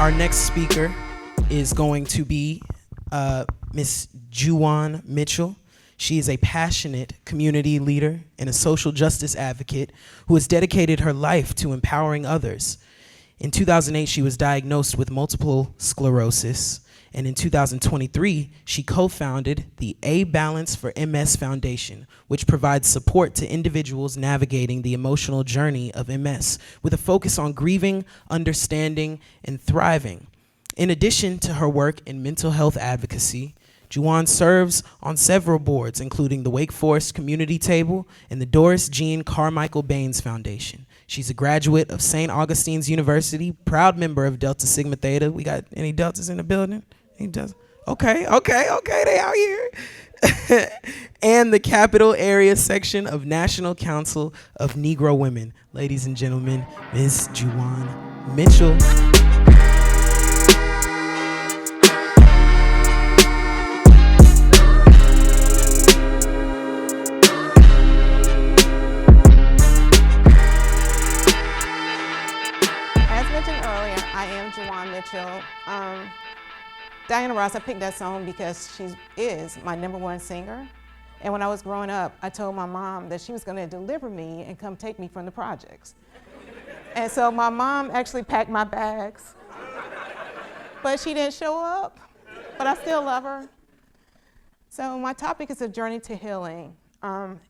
Our next speaker is going to be Miss JuJuan Mitchell. She is a passionate community leader and a social justice advocate who has dedicated her life to empowering others. In 2008, she was diagnosed with multiple sclerosis, and in 2023, she co-founded the A Balance for MS Foundation, which provides support to individuals navigating the emotional journey of MS with a focus on grieving, understanding, and thriving. In addition to her work in mental health advocacy, JuJuan serves on several boards, including the Wake Forest Community Table and the Doris Carmichael Baynes Foundation. She's a graduate of St. Augustine's University, proud member of Delta Sigma Theta. We got any Deltas in the building? Any Deltas? Okay, they out here. And the Capital Area section of National Council of Negro Women. Ladies and gentlemen, Ms. JuJuan Mitchell. JuJuan Mitchell. Diana Ross, I picked that song because she is my #1 singer. And when I was growing up, I told my mom that she was going to deliver me and come take me from the projects. And so my mom actually packed my bags, but she didn't show up, but I still love her. So my topic is a journey to healing.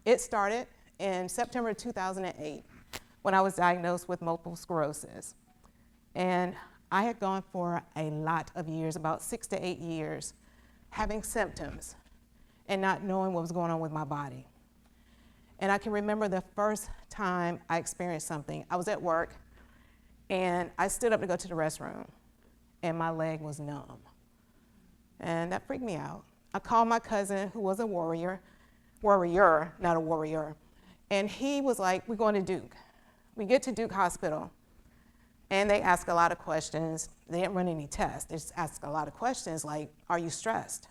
It started in September 2008 when I was diagnosed with multiple sclerosis. And I had gone for a lot of years, about 6 to 8 years, having symptoms and not knowing what was going on with my body. And I can remember the first time I experienced something. I was at work, and I stood up to go to the restroom, and my leg was numb. And that freaked me out. I called my cousin, who was a warrior, not a warrior, and he was like, "We're going to Duke." We get to Duke Hospital, and they ask a lot of questions. They didn't run any tests. They just ask a lot of questions like, "Are you stressed?"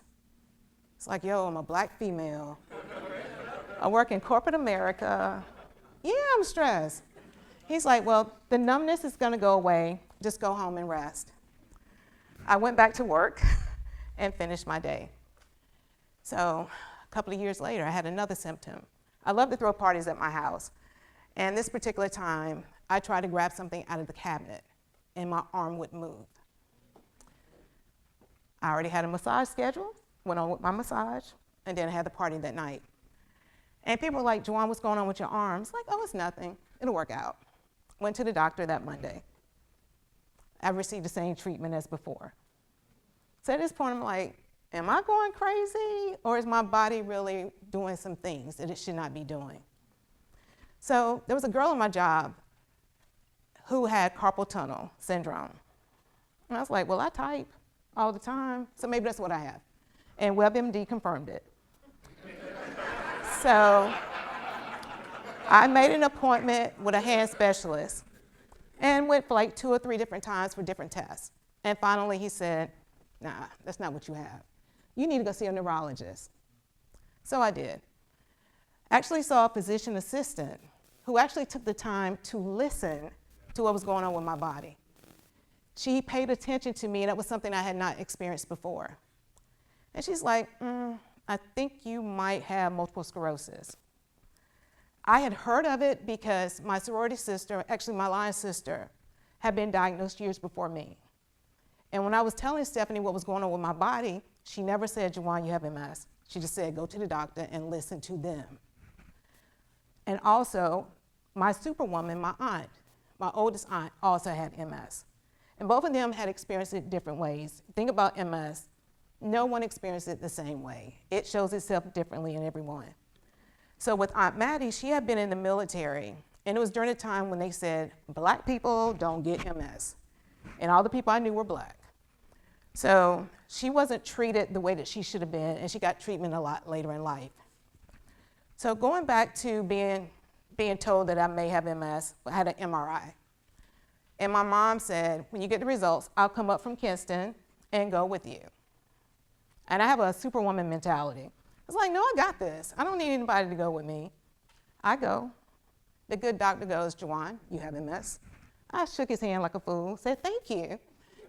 It's like, yo, I'm a black female. I work in corporate America. Yeah, I'm stressed. He's like, well, the numbness is gonna go away. Just go home and rest. I went back to work and finished my day. So a couple of years later, I had another symptom. I love to throw parties at my house. And this particular time, I tried to grab something out of the cabinet, and my arm wouldn't move. I already had a massage schedule, went on with my massage, and then I had the party that night. And people were like, "JuJuan, what's going on with your arm?" It's like, "Oh, it's nothing. It'll work out." Went to the doctor that Monday. I received the same treatment as before. So at this point, I'm like, am I going crazy, or is my body really doing some things that it should not be doing? So there was a girl on my job who had carpal tunnel syndrome. And I was like, well, I type all the time, so maybe that's what I have. And WebMD confirmed it. So I made an appointment with a hand specialist and went for like 2 or 3 different times for different tests. And finally he said, nah, that's not what you have. You need to go see a neurologist. So I did. Actually saw a physician assistant who actually took the time to listen to what was going on with my body. She paid attention to me, and that was something I had not experienced before. And she's like, I think you might have multiple sclerosis. I had heard of it because my sorority sister, actually my line sister, had been diagnosed years before me. And when I was telling Stephanie what was going on with my body, she never said, "JuJuan, you have MS." She just said, go to the doctor and listen to them. And also, my superwoman, my aunt, my oldest aunt, also had MS. And both of them had experienced it different ways. Think about MS. No one experienced it the same way. It shows itself differently in everyone. So with Aunt Maddie, she had been in the military, and it was during a time when they said, black people don't get MS. And all the people I knew were black. So she wasn't treated the way that she should have been, and she got treatment a lot later in life. So going back to being told that I may have MS, I had an MRI. And my mom said, when you get the results, I'll come up from Kinston and go with you. And I have a superwoman mentality. I was like, no, I got this. I don't need anybody to go with me. I go. The good doctor goes, JuJuan, you have MS. I shook his hand like a fool, said, thank you.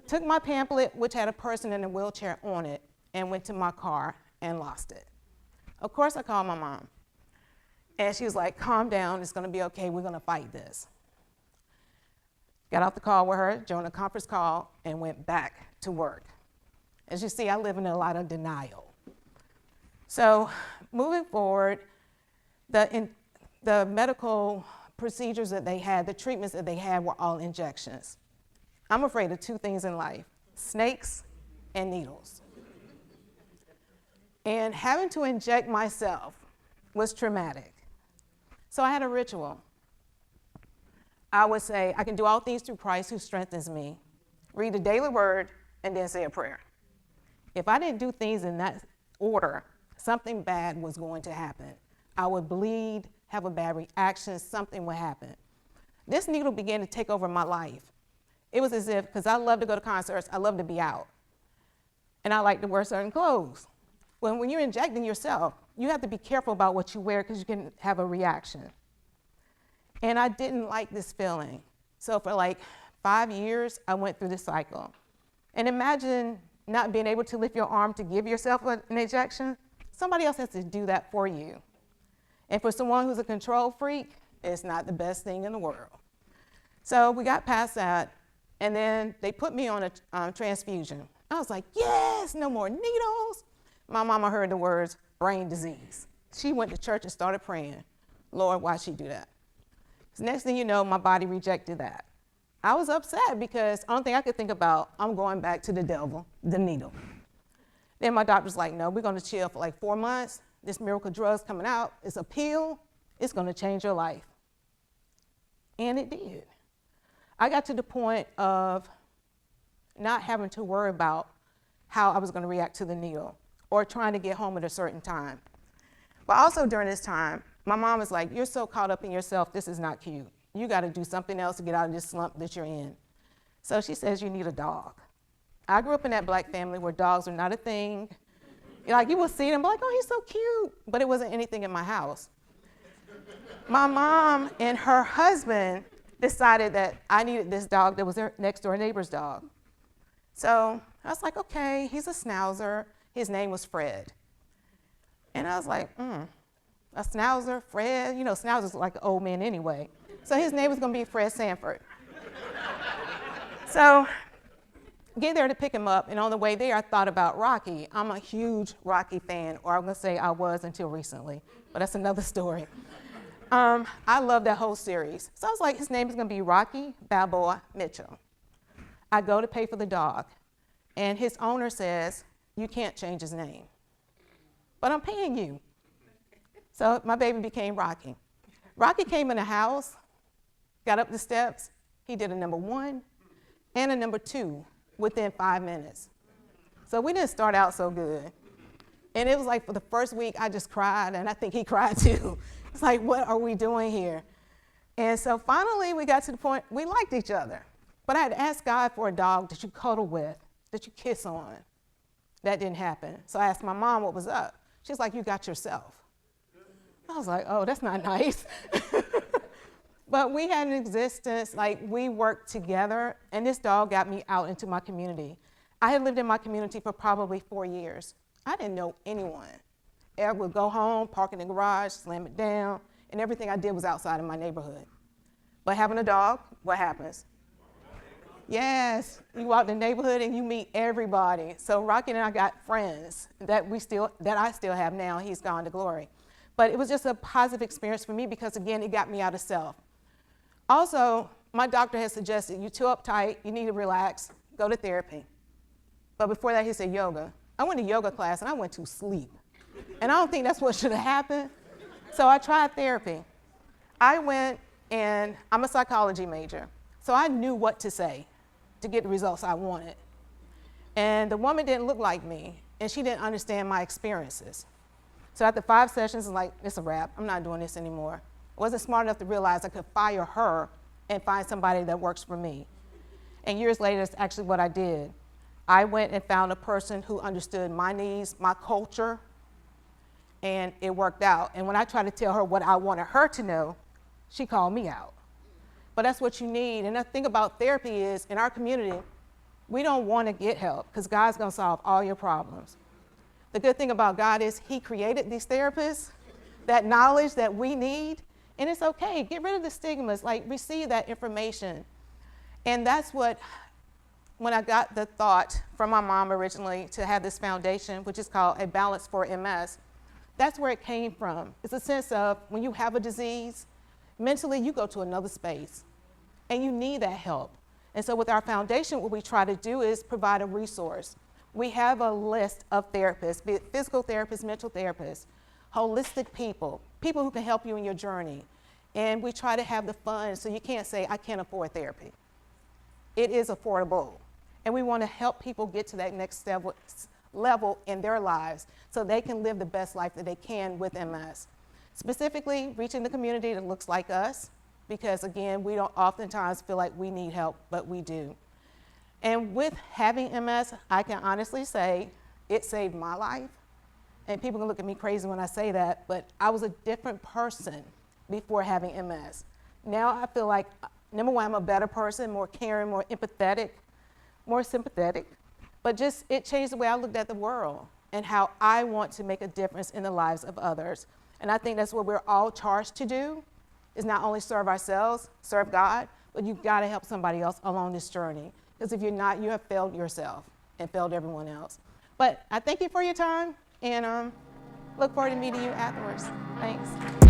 took my pamphlet, which had a person in a wheelchair on it, and went to my car and lost it. Of course, I called my mom. And she was like, calm down, it's gonna be okay, we're gonna fight this. Got off the call with her, joined a conference call, and went back to work. As you see, I live in a lot of denial. So moving forward, the medical procedures that they had, the treatments that they had were all injections. I'm afraid of two things in life, snakes and needles. And having to inject myself was traumatic. So I had a ritual. I would say, I can do all things through Christ who strengthens me, read the daily word, and then say a prayer. If I didn't do things in that order, something bad was going to happen. I would bleed, have a bad reaction, something would happen. This needle began to take over my life. It was as if, because I love to go to concerts, I love to be out. And I like to wear certain clothes. When you're injecting yourself, you have to be careful about what you wear because you can have a reaction. And I didn't like this feeling. So for like 5 years, I went through this cycle. And imagine not being able to lift your arm to give yourself an injection. Somebody else has to do that for you. And for someone who's a control freak, it's not the best thing in the world. So we got past that, and then they put me on a transfusion. I was like, yes, no more needles. My mama heard the words, brain disease. She went to church and started praying. Lord, why'd she do that? So next thing you know, my body rejected that. I was upset because the only thing I could think about, I'm going back to the devil, the needle. Then my doctor's like, no, we're gonna chill for like 4 months. This miracle drug's coming out. It's a pill. It's gonna change your life. And it did. I got to the point of not having to worry about how I was gonna react to the needle or trying to get home at a certain time. But also during this time, my mom was like, you're so caught up in yourself, this is not cute. You gotta do something else to get out of this slump that you're in. So she says, you need a dog. I grew up in that black family where dogs are not a thing. Like you will see them like, oh, he's so cute, but it wasn't anything in my house. My mom and her husband decided that I needed this dog that was their next door neighbor's dog. So I was like, okay, he's a schnauzer. His name was Fred. And I was like, a schnauzer, Fred, you know, schnauzers are like an old man anyway. So his name was gonna be Fred Sanford. So get there to pick him up, and on the way there, I thought about Rocky. I'm a huge Rocky fan, or I'm gonna say I was until recently, but that's another story. I love that whole series. So I was like, his name is gonna be Rocky Balboa Mitchell. I go to pay for the dog, and his owner says, you can't change his name, but I'm paying you. So my baby became Rocky. Rocky came in the house, got up the steps, he did a number 1 and a number 2 within 5 minutes. So we didn't start out so good. And it was like for the first week, I just cried, and I think he cried too. It's like, what are we doing here? And so finally we got to the point, we liked each other. But I had asked God for a dog that you cuddle with, that you kiss on. That didn't happen. So I asked my mom what was up. She's like, you got yourself. I was like, oh, that's not nice. But we had an existence, like we worked together, and this dog got me out into my community. I had lived in my community for probably 4 years. I didn't know anyone. I would go home, park in the garage, slam it down, and everything I did was outside of my neighborhood. But having a dog, what happens? Yes, you go out in the neighborhood and you meet everybody. So Rocky and I got friends that I still have now. He's gone to glory. But it was just a positive experience for me because, again, it got me out of self. Also, my doctor has suggested you're too uptight, you need to relax, go to therapy. But before that, he said yoga. I went to yoga class and I went to sleep. And I don't think that's what should have happened. So I tried therapy. I went, and I'm a psychology major. So I knew what to say to get the results I wanted. And the woman didn't look like me, and she didn't understand my experiences. So after 5 sessions, I was like, it's a wrap, I'm not doing this anymore. I wasn't smart enough to realize I could fire her and find somebody that works for me. And years later, that's actually what I did. I went and found a person who understood my needs, my culture, and it worked out. And when I tried to tell her what I wanted her to know, she called me out. But that's what you need. And the thing about therapy is, in our community, We don't want to get help because God's going to solve all your problems. The good thing about God is he created these therapists, that knowledge that we need, and it's okay. Get rid of the stigmas, like receive that information. And that's what, when I got the thought from my mom originally to have this foundation, which is called A Balance for MS, that's where it came from. It's a sense of when you have a disease, mentally you go to another space and you need that help. And so with our foundation, what we try to do is provide a resource. We have a list of therapists, be it physical therapists, mental therapists, holistic people, people who can help you in your journey. And we try to have the funds so you can't say, I can't afford therapy. It is affordable. And we want to help people get to that next level in their lives so they can live the best life that they can with MS. Specifically, reaching the community that looks like us, because again, we don't oftentimes feel like we need help, but we do. And with having MS, I can honestly say it saved my life. And people can look at me crazy when I say that, but I was a different person before having MS. Now I feel like, number one, I'm a better person, more caring, more empathetic, more sympathetic, but just it changed the way I looked at the world and how I want to make a difference in the lives of others. And I think that's what we're all charged to do, is not only serve ourselves, serve God, but you've got to help somebody else along this journey. Because if you're not, you have failed yourself and failed everyone else. But I thank you for your time and look forward to meeting you afterwards. Thanks.